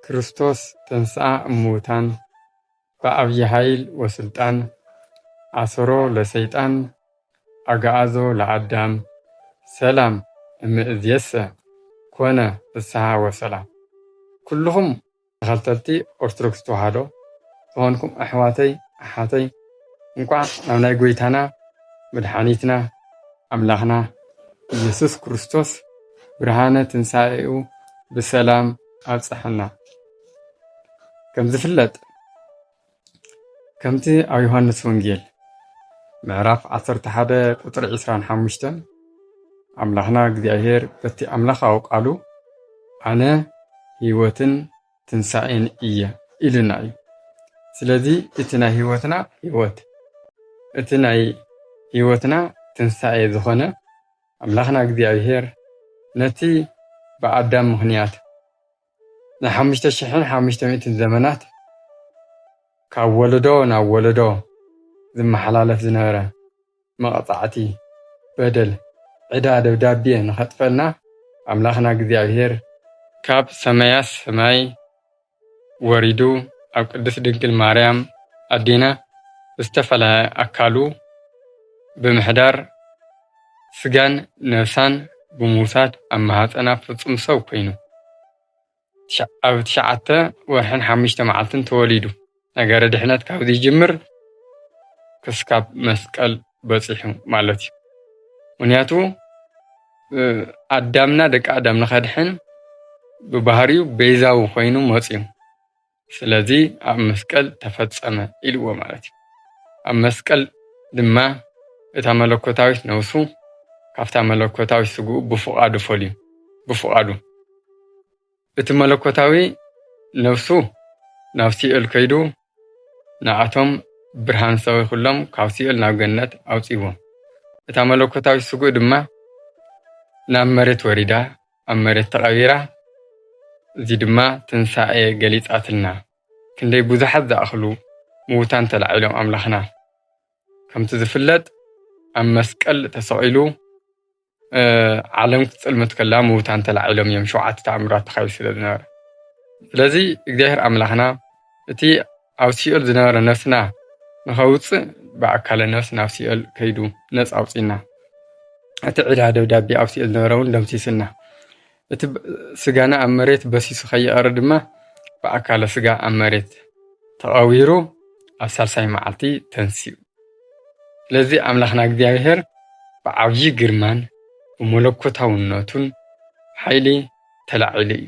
ክርስቶስ ተንሥአ እሙታን በአብይ ኃይል ወስልጣን አሰሮ ለሰይጣን አግዓዞ ለአዳም ሰላም እምይእዜሰ ኮነ ፍስሐ ወሰላም። ኩልኩም ተኸተልቲ ኦርቶዶክስ ተዋህዶ ዝኾንኩም ኣሕዋተይ ኣሓተይ እንኳዕ ናብ ናይ ጎይታና መድሓኒትና ኣምላኽና ኢየሱስ ክርስቶስ ብርሃነ ትንሣኤኡ ብሰላም ኣብጽሐና። ከም ዝፍለጥ ከምቲ ኣብ ዮሐንስ ወንጌል ምዕራፍ 11 ቁጥሪ 25 ኣምላኽና እግዚአብሔር በቲ ኣምላኻዊ ቃሉ ኣነ ህይወትን ትንሣኤን እየ ኢልና እዩ። ስለዚ እቲ ናይ ህይወትና ህይወት እቲ ናይ ህይወትና ትንሣኤ ዝኾነ ኣምላኽና እግዚአብሔር ነቲ ብኣዳም ምኽንያት ን5500 ዘመናት ካብ ወለዶ ናብ ወለዶ ዝመሓላለፍ ዝነበረ መቕጻዕቲ በደል ዕዳ ደብዳቤ ንኸጥፈልና ኣምላኽና እግዚአብሔር ካብ ሰማያት ሰማይ ወሪዱ ኣብ ቅድስት ድንግል ማርያም ኣዴና ዝተፈለየ ኣካሉ ብምሕዳር ስጋን ነፍሳን ብምውሳድ ኣብ ማህፀና ፍጹም ሰብ ኮይኑ ኣብ 9 ወርሕን 5 መዓልትን ተወሊዱ ነገረ ድሕነት ካብዚ ይጅምር ክስካብ መስቀል በፂሑ ማለት እዩ። ምክንያቱ ኣዳምና ደቂ ኣዳም ንኸድሕን ብባህሪኡ ቤዛዊ ኮይኑ መፂኡ ስለዚ ኣብ መስቀል ተፈጸመ ኢልዎ ማለት እዩ። ኣብ መስቀል ድማ እታ መለኮታዊት ነፍሱ ካብታ መለኮታዊት ስግኡ ብፍቓዱ ፈልዩ ብፍቓዱ እቲ መለኮታዊ ነፍሱ ናብ ሲኦል ከይዱ ንኣቶም ብርሃን ሰው ኩሎም ካብ ሲኦል ናብ ገነት ኣውፂዎም እታ መለኮታዊት ስግኡ ድማ ናብ መሬት ወሪዳ ኣብ መሬት ተቐቢራ እዚ ድማ ትንሣኤ ገሊጻትልና ክንደይ ብዙሓት ዝኣኽሉ ምዉታን ተላዒሎም ኣምላኽና ከምቲ ዝፍለጥ ኣብ መስቀል ተሰቒሉ ዓለም ክትጽልመት ከላ ምዉታን ተላዒሎም እዮም 7 ተኣምራት ተኻይዱ ስለ ዝነበረ ስለዚ እግዚአብሔር ኣምላኽና እቲ ኣብ ሲኦል ዝነበረ ነፍስና ንኸውፅእ ብኣካለ ነፍስ ናብ ሲኦል ከይዱ ነፃ ኣውፂና እቲ ዕዳ ደብዳቤ ኣብ ሲኦል ዝነበረ እውን ደምሲስና እቲ ስጋና ኣብ መሬት በሲሱ ኸይቐረ ድማ ብኣካለ ስጋ ኣብ መሬት ተቐቢሩ ኣብ ሳልሳይ መዓልቲ ተንሲኡ ስለዚ ኣምላኽና እግዚአብሔር ብዓብዪ ግርማን ብመለኮታውነቱን ሓይሊ ተላዒሉ እዩ።